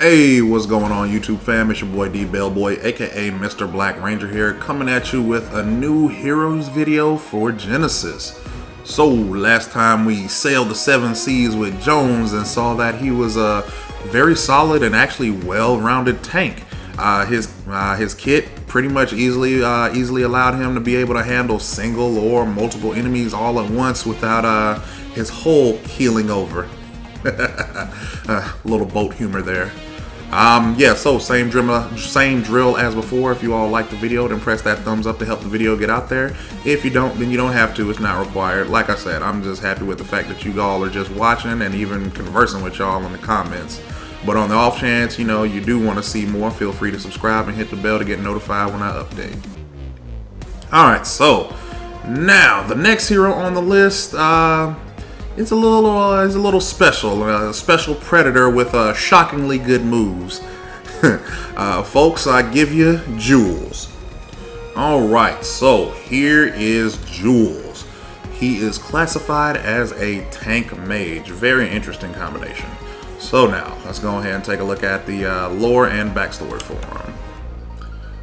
Hey, what's going on, YouTube fam? It's your boy D Bellboy, aka Mr. Black Ranger here, coming at you with a new Heroes video for Genesis. So, last time we sailed the 7 seas with Joules and saw that he was a very solid and actually well-rounded tank. His kit pretty much easily allowed him to be able to handle single or multiple enemies all at once without his hull keeling over. A little boat humor there. Yeah, so same drill as before. If you all like the video, then press that thumbs up to help the video get out there. If you don't, then you don't have to. It's not required. Like I said, I'm just happy with the fact that you all are just watching and even conversing with y'all in the comments. But on the off chance, you do want to see more, feel free to subscribe and hit the bell to get notified when I update. Alright, so now the next hero on the list, it's a little special. A special predator with shockingly good moves. Folks, I give you Joules. Alright, so here is Joules. He is classified as a tank mage. Very interesting combination. So now, let's go ahead and take a look at the lore and backstory for him.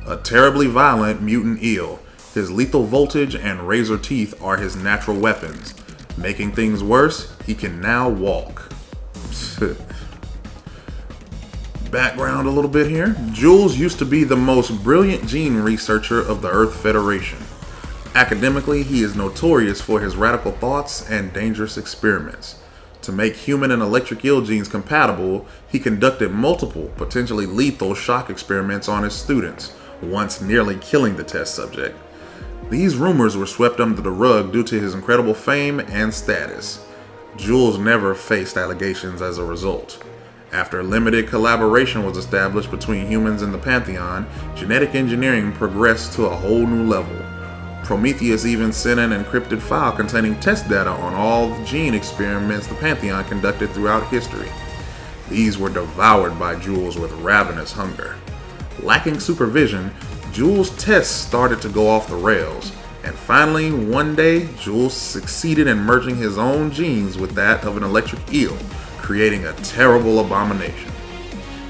A terribly violent mutant eel. His lethal voltage and razor teeth are his natural weapons. Making things worse, he can now walk. Background a little bit here. Joules used to be the most brilliant gene researcher of the Earth Federation. Academically, he is notorious for his radical thoughts and dangerous experiments. To make human and electric eel genes compatible, he conducted multiple, potentially lethal shock experiments on his students, once nearly killing the test subject. These rumors were swept under the rug due to his incredible fame and status. Joules never faced allegations as a result. After limited collaboration was established between humans and the Pantheon, genetic engineering progressed to a whole new level. Prometheus even sent an encrypted file containing test data on all the gene experiments the Pantheon conducted throughout history. These were devoured by Joules with ravenous hunger. Lacking supervision, Joules' tests started to go off the rails, and finally, one day, Joules succeeded in merging his own genes with that of an electric eel, creating a terrible abomination.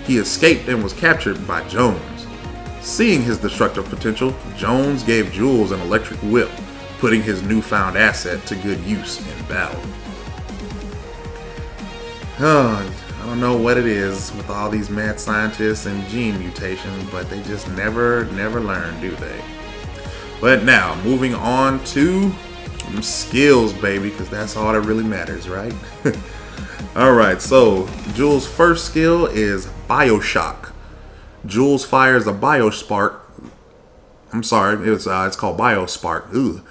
He escaped and was captured by Jones. Seeing his destructive potential, Jones gave Joules an electric whip, putting his newfound asset to good use in battle. I don't know what it is with all these mad scientists and gene mutations, but they just never learn, do they? But now, moving on to skills, baby, because that's all that really matters, right? Alright, so Joules' first skill is Bioshock. Joules fires a biospark. I'm sorry, it's called Biospark. Ooh.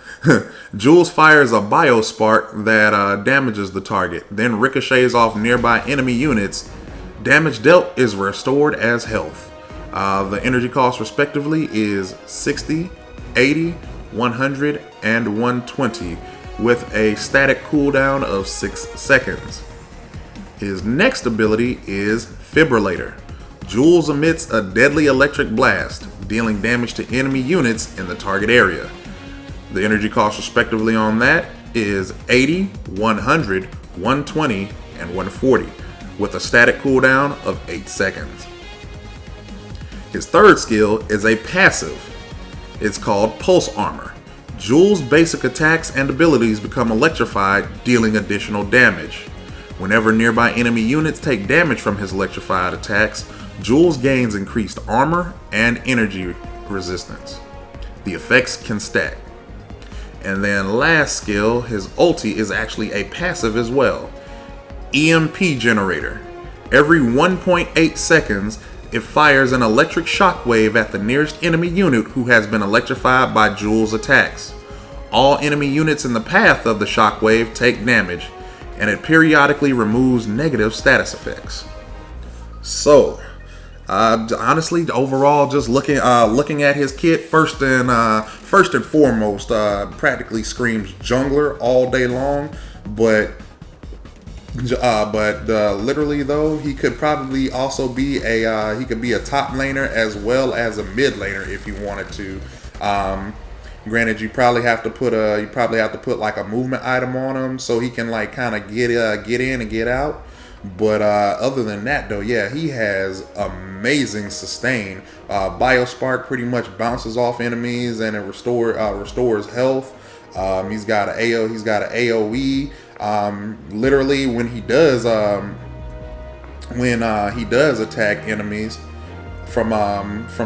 Joules fires a biospark that damages the target, then ricochets off nearby enemy units. Damage dealt is restored as health. The energy cost respectively is 60, 80, 100, and 120, with a static cooldown of 6 seconds. His next ability is Fibrillator. Joules emits a deadly electric blast, dealing damage to enemy units in the target area. The energy cost respectively on that is 80, 100, 120, and 140, with a static cooldown of 8 seconds. His third skill is a passive. It's called Pulse Armor. Joules' basic attacks and abilities become electrified, dealing additional damage. Whenever nearby enemy units take damage from his electrified attacks, Joules gains increased armor and energy resistance. The effects can stack. And then last skill, his ulti is actually a passive as well. EMP Generator. Every 1.8 seconds, it fires an electric shockwave at the nearest enemy unit who has been electrified by Joules' attacks. All enemy units in the path of the shockwave take damage, and it periodically removes negative status effects. So, honestly, overall, just looking at his kit, first and foremost, practically screams jungler all day long. But literally though, he could probably also be a top laner as well as a mid laner if you wanted to. Granted, you probably have to put like a movement item on him so he can like kind of get in and get out. But other than that, though, yeah, he has amazing sustain. Biospark pretty much bounces off enemies and it restores health. He's got an AO. He's got an AOE. Literally, when he does attack enemies from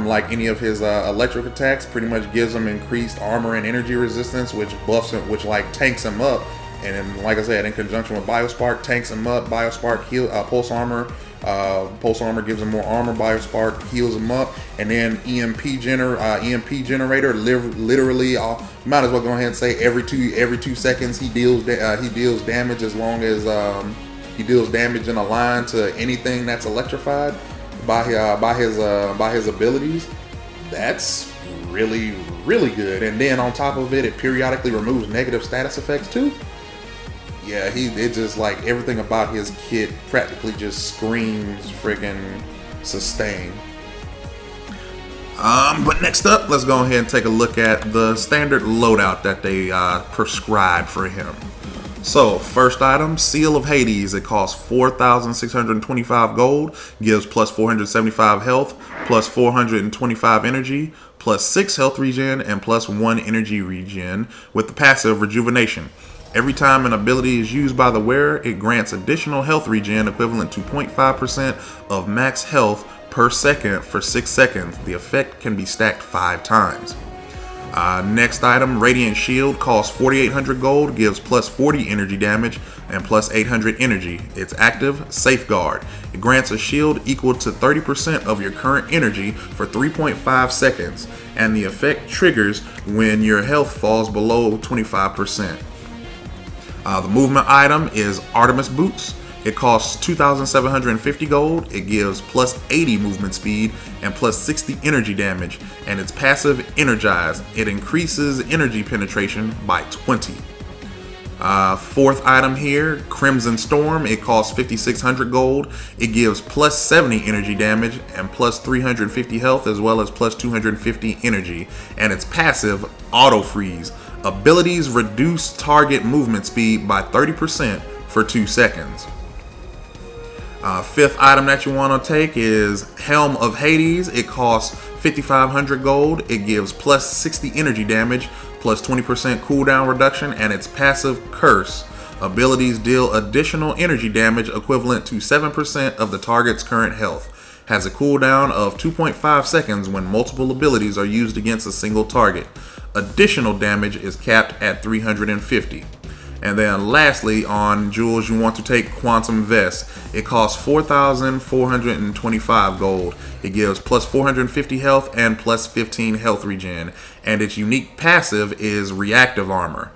like any of his electric attacks, pretty much gives him increased armor and energy resistance, which buffs him, which like tanks him up. And then, like I said, in conjunction with Biospark, tanks him up. Biospark heal, Pulse Armor. Pulse Armor gives him more armor. Biospark heals him up. And then EMP generator. Literally, might as well go ahead and say every two seconds he deals damage, as long as he deals damage in a line to anything that's electrified by his abilities. That's really good. And then on top of it, it periodically removes negative status effects too. Yeah, it just like everything about his kit practically just screams freaking sustain. But next up, let's go ahead and take a look at the standard loadout that they prescribed for him. So, first item, Seal of Hades. It costs 4,625 gold, gives plus 475 health, plus 425 energy, plus 6 health regen, and plus 1 energy regen with the passive Rejuvenation. Every time an ability is used by the wearer, it grants additional health regen equivalent to 0.5% of max health per second for 6 seconds. The effect can be stacked 5 times. Next item, Radiant Shield, costs 4,800 gold, gives plus 40 energy damage and plus 800 energy. It's active, Safeguard. It grants a shield equal to 30% of your current energy for 3.5 seconds, and the effect triggers when your health falls below 25%. The movement item is Artemis Boots. It costs 2,750 gold. It gives plus 80 movement speed and plus 60 energy damage, and it's passive Energize. It increases energy penetration by 20. Fourth item here, Crimson Storm. It costs 5,600 gold. It gives plus 70 energy damage and plus 350 health, as well as plus 250 energy, and it's passive Auto Freeze. Abilities reduce target movement speed by 30% for 2 seconds. Fifth item that you want to take is Helm of Hades. It costs 5,500 gold. It gives plus 60 energy damage, plus 20% cooldown reduction, and its passive Curse. Abilities deal additional energy damage equivalent to 7% of the target's current health. Has a cooldown of 2.5 seconds when multiple abilities are used against a single target. Additional damage is capped at 350. And then lastly, on Joules, you want to take Quantum Vest. It costs 4,425 gold. It gives plus 450 health and plus 15 health regen. And its unique passive is Reactive Armor.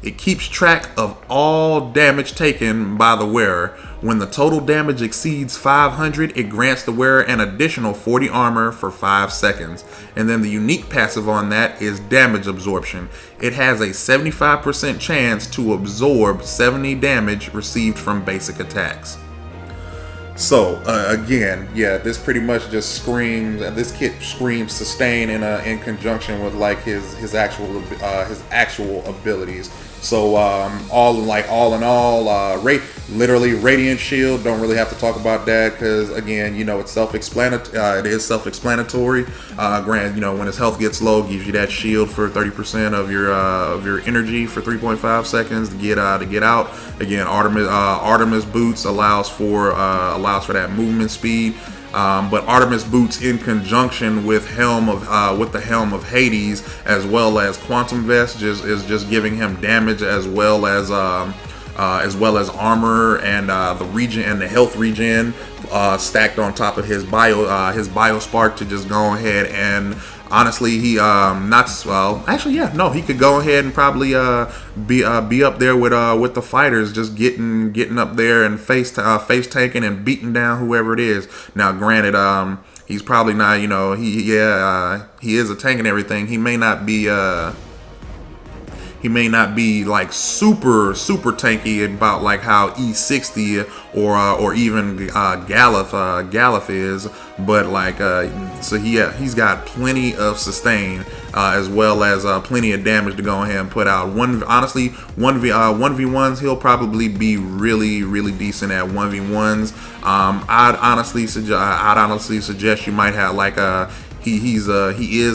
It keeps track of all damage taken by the wearer. When the total damage exceeds 500, it grants the wearer an additional 40 armor for 5 seconds. And then the unique passive on that is Damage Absorption. It has a 75% chance to absorb 70 damage received from basic attacks. So again, yeah, this pretty much just screams. This kit screams sustain in conjunction with like his actual abilities. So all in all, literally Radiant Shield. Don't really have to talk about that because again, you know, it's self-explanatory. It is self-explanatory. Granted, you know, when his health gets low, gives you that shield for 30% of your energy for 3.5 seconds to get out. Again, Artemis Boots allows for that movement speed. But Artemis Boots in conjunction with the Helm of Hades, as well as Quantum Vest, is just giving him damage as well as armor and the regen and the health regen stacked on top of his Biospark to just go ahead and honestly he he could go ahead and probably be up there with the fighters, just getting up there and face tanking and beating down whoever it is. Now granted, he's probably not, you know, he is a tank and everything. He may not be he may not be like super tanky about like how E60 or even Galith is, but like so he's got plenty of sustain as well as plenty of damage to go ahead and put out. Honestly, 1v1s he'll probably be really decent at 1v1s. I'd honestly suggest you might have like he is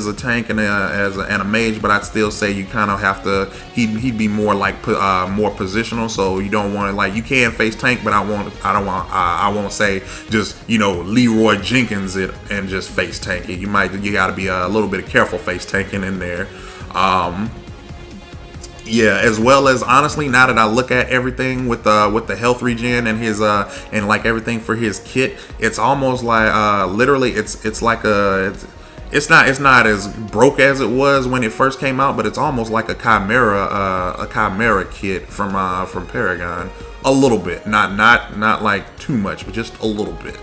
a tank and a mage, but I'd still say you kind of have to. He'd be more like more positional, so you don't want to like, you can face tank, but I won't say just, you know, Leroy Jenkins it and just face tank it. You got to be a little bit careful face tanking in there. Yeah, as well as honestly, now that I look at everything with the health regen and his and like everything for his kit, it's almost like literally it's like it's not as broke as it was when it first came out, but it's almost like a chimera kit from Paragon, a little bit, not like too much, but just a little bit.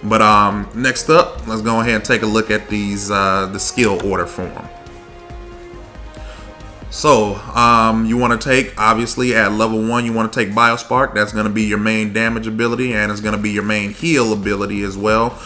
But next up, let's go ahead and take a look at these the skill order for them. So you want to take, obviously at level 1, you want to take Biospark. That's going to be your main damage ability, and it's going to be your main heal ability as well.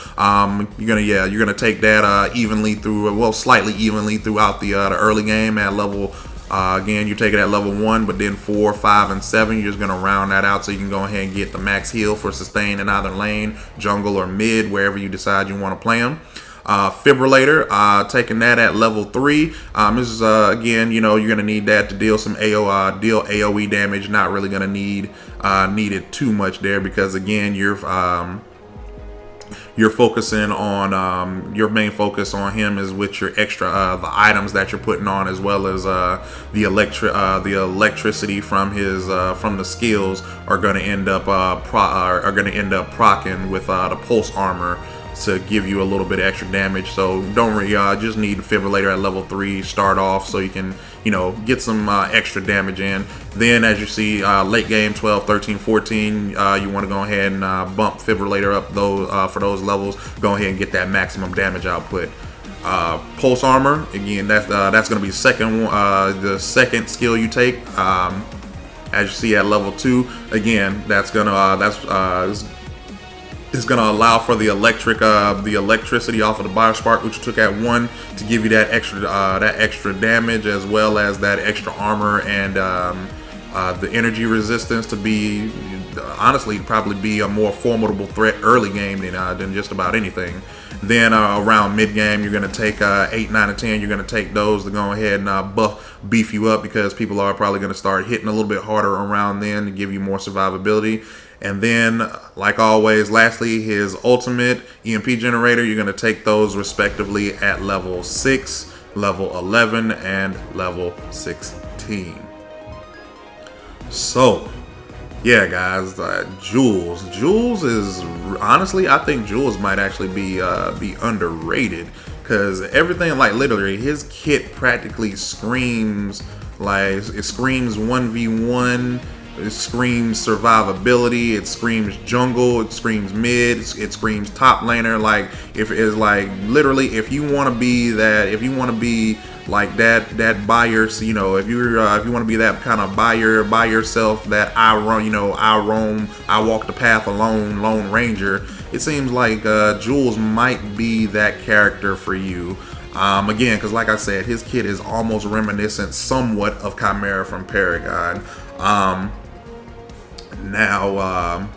You're gonna take that evenly through, well, slightly evenly throughout the early game at level. Again, you take it at level 1, but then 4, 5, and 7, you're just gonna round that out so you can go ahead and get the max heal for sustain in either lane, jungle, or mid, wherever you decide you want to play them. Fibrillator, taking that at level 3. This is again, you know, you're gonna need that to deal some AOE damage. Not really gonna need it too much there, because again, you're focusing on your main focus on him is with your extra the items that you're putting on, as well as the electricity from his from the skills are gonna end up proccing with the pulse armor to give you a little bit of extra damage. So don't really just need Fibrillator at level 3 start off, so you can, you know, get some extra damage in. Then as you see late game 12, 13, 14, you want to go ahead and bump Fibrillator up those for those levels. Go ahead and get that maximum damage output. Pulse armor, again, that's going to be the second skill you take. As you see at level 2, again, that's is going to allow for the electricity off of the Biospark, which you took at 1, to give you that extra damage, as well as that extra armor and the energy resistance to be, honestly, probably be a more formidable threat early game than just about anything. Then around mid game, you're going to take 8, 9, and 10. You're going to take those to go ahead and beef you up, because people are probably going to start hitting a little bit harder around then to give you more survivability. And then, like always, lastly, his ultimate EMP generator, you're going to take those respectively at level 6, level 11, and level 16. So, yeah, guys, Joules is, honestly, I think Joules might actually be underrated, because everything, like literally, his kit practically screams, like, it screams 1v1. It screams survivability, it screams jungle, it screams mid, it screams top laner. Like, if it's like literally, if you want to be like that buyer, you know, if you want to be that kind of buyer by yourself, that I walk the path alone, Lone Ranger, it seems like Joules might be that character for you. Again, because like I said, his kit is almost reminiscent somewhat of Chimera from Paragon. Now,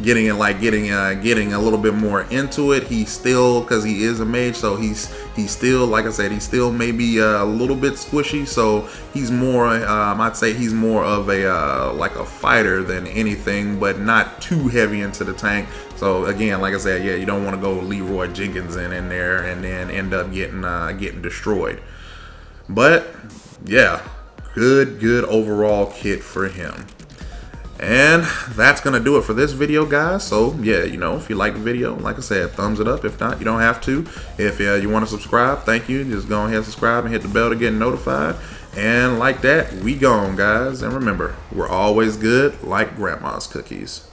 getting a little bit more into it, he's still, because he is a mage, so he's still, like I said, he's still maybe a little bit squishy. So he's more, I'd say he's more of a like a fighter than anything, but not too heavy into the tank. So again, like I said, yeah, you don't want to go Leroy Jenkins in there and then end up getting destroyed. But yeah, good overall kit for him. And that's gonna do it for this video, guys. So yeah, you know, if you like the video, like I said, thumbs it up. If not, you don't have to. If you want to subscribe, thank you. Just go ahead and subscribe and hit the bell to get notified. And like that, we gone, guys. And remember, we're always good like grandma's cookies.